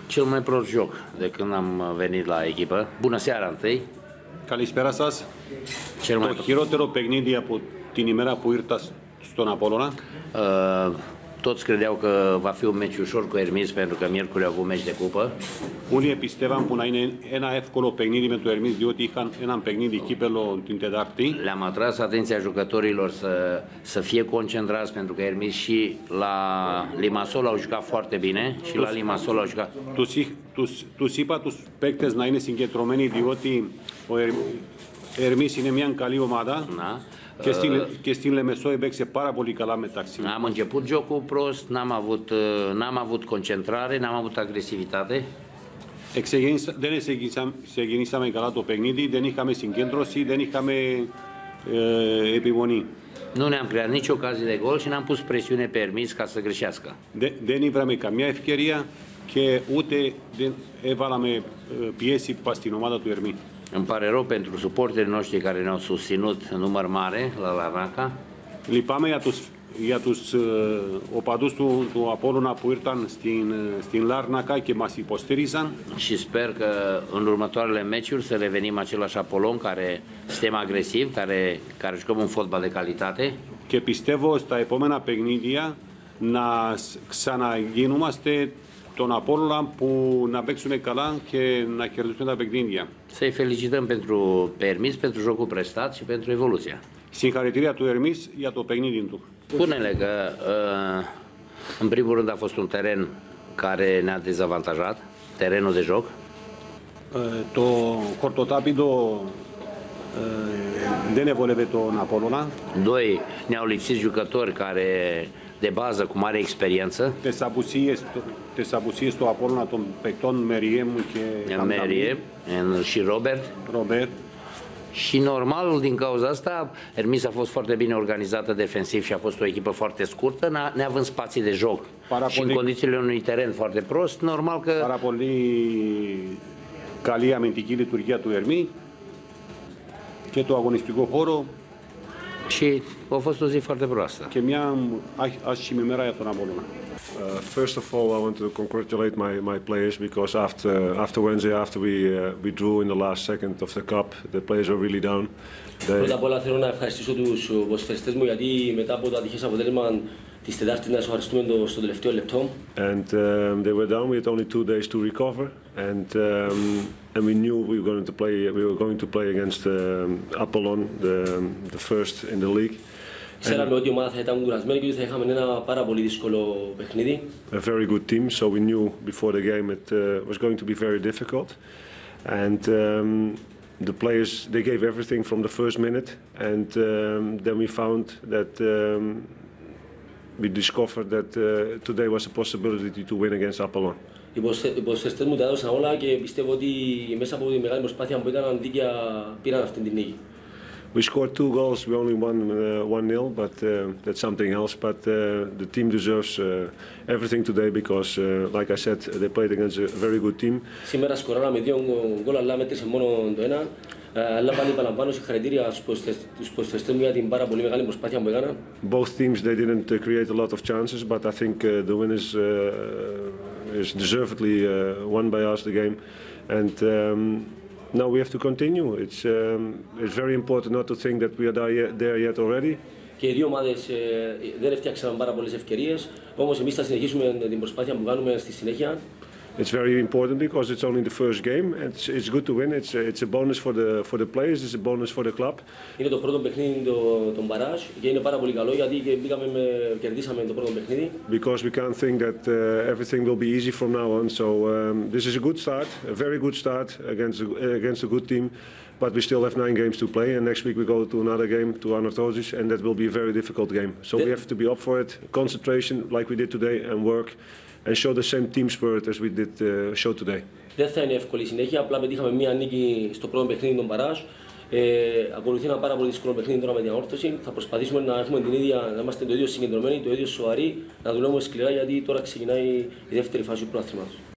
Cel mai prost joc de când am venit la echipă. Bună seara întâi. Καλησπέρα σας. Το χειρότερο παιχνίδι από την ημέρα που ήρθα στον Απόλλωνα. Toți credeau că va fi un meci ușor cu Hermis pentru că miercuri au avut meci de cupă. Unii πιστεύαν που να είναι ένα εύκολο παιχνίδι με το Hermis διότι είχαν ένα παιχνίδι κύπελλο την Τετάρτη. Le-am atras atenția jucătorilor să fie concentrați pentru că Hermis și la Limassol au jucat foarte bine și la Limassol au jucat. Τους είπα τους παίκτες να είναι συγκεντρωμένοι διότι ο Hermis είναι μια καλή ομάδα. Και στην Λεμεσό έπαιξε πάρα πολύ καλά μεταξύ. Am început jocul prost, n-am avut concentrare, n-am avut agresivitate. Δεν ξεκινήσαμε καλά το παιχνίδι, δεν είχαμε συγκέντρωση, δεν είχαμε επιμονή. Nu ne-am creat nici ocazie de gol și n-am pus presiune pe Hermis ca să greșească. Δεν ήβραμε καμιά ευκαιρία και ούτε έβαλαμε πιέση στην ομάδα του Hermis. Îmi pare rău pentru suporterii noștri care ne-au susținut în număr mare la Larnaca. Lipame για τους οπαδούς του Απόλλωνα που ήρθαν στην Larnaca και μας υποστήριζαν. Și sper că în următoarele meciuri să revenim același Apollon care suntem agresiv, care jucăm un fotbal de calitate. Και πιστεύω στα επόμενα παιχνίδια να ξαναγίνομαστε τον Απόλλωνα που να παίξουμε καλά και να κερδίσουμε τα παιχνίδια. Să-i felicităm pentru Hermis, pentru jocul prestat și pentru evoluția. Συγχαρητήρια του Hermis για το παιχνίδι του. Spune-le că în primul rând a fost un teren care ne-a dezavantajat, terenul de joc. Το χορτοτάπηδο δεν έβολευε τον Απόλλωνα. Doi, ne-au lipsit jucători de bază cu mare experiență. Τις απουσίες του Απόλλωνα των παικτών Μεριέμ και Meriem și Robert. Și normal, din cauza asta, Hermis a fost foarte bine organizată defensiv și a fost o echipă foarte scurtă, neavând spații de joc. Și în condițiile unui teren foarte prost, normal că... Πάρα πολύ καλή αμυντική λειτουργία του Hermis και το αγωνιστικό χώρο. Și a fost o zi foarte proastă. Και μια άσχημη μέρα για τον Απόλλωνα. First of all, I want to congratulate my players because after Wednesday, after we drew in the last second of the cup, the players were really down. Πρώτα απ' όλα θέλω να ευχαριστήσω τους ποδοσφαιριστές μου γιατί μετά από το ατυχές αποτέλεσμα της Τετάρτης να συγχαριστούμε στο τελευταίο λεπτό. And they were down. We had only 2 days to recover, and we knew we were going to play against Apollon, the first in the league. Ξέραμε ότι η ομάδα θα ήταν κουρασμένη και ότι θα είχαμε ένα πάρα πολύ δύσκολο παιχνίδι. A very good team, so we knew before the game it was going to be very difficult. And the players, they gave everything from the first minute, and then we found that we discovered that today was a possibility to win against Apollon. Οι ποδοσφαιριστές μου τα έδωσαν όλα και πιστεύω ότι μέσα από τη μεγάλη προσπάθεια που έκαναν δίκαια πήραν αυτή την νίκη. We scored 2 goals. We only won 1-0, but that's something else. But the team deserves everything today because, like I said, they played against a very good team. Σήμερα σκοράραμε 2 γκολ, αλλά μέτρησε μόνο το ένα. Αλλά πάλι παραπάνω συγχαρητήρια στους ποδοσφαιριστές μου για την πάρα πολύ μεγάλη προσπάθεια που έκαναν. Both teams, they didn't create a lot of chances, but I think the win is deservedly won by us the game, and. Now we have to continue. It's very important not to think that we are there yet already. Και οι δύο ομάδες δεν έφτιαξαν πάρα πολλές ευκαιρίες, όμως εμείς θα συνεχίσουμε την προσπάθεια που κάνουμε στη συνέχεια. It's very important because it's only the first game. It's good to win. It's a bonus for the players. It's a bonus for the club. Είναι το πρώτο παιχνίδι των μπαράζ και είναι πάρα πολύ καλό γιατί κερδίσαμε το πρώτο παιχνίδι. Because we can't think that everything will be easy from now on. So this is a good start, a very good start against a good team. But we still have 9 games to play, and next week we go to another game to Anorthosis, and that will be a very difficult game. So we have to be up for it, concentration like we did today, and work. And show the same team spirit as we did show today. Δεν θα είναι εύκολη συνέχεια, απλά πετύχαμε μία νίκη στο πρώτο παιχνίδι των Παράζ. Ακολουθεί ένα πάρα πολύ δύσκολο παιχνίδι τώρα με την Ανόρθωση. Θα προσπαθήσουμε να έχουμε την ίδια, να είμαστε το ίδιο συγκεντρωμένοι, το ίδιο σοβαροί, να δουλεύουμε σκληρά γιατί τώρα ξεκινάει η δεύτερη φάση του πρωταθλήματος.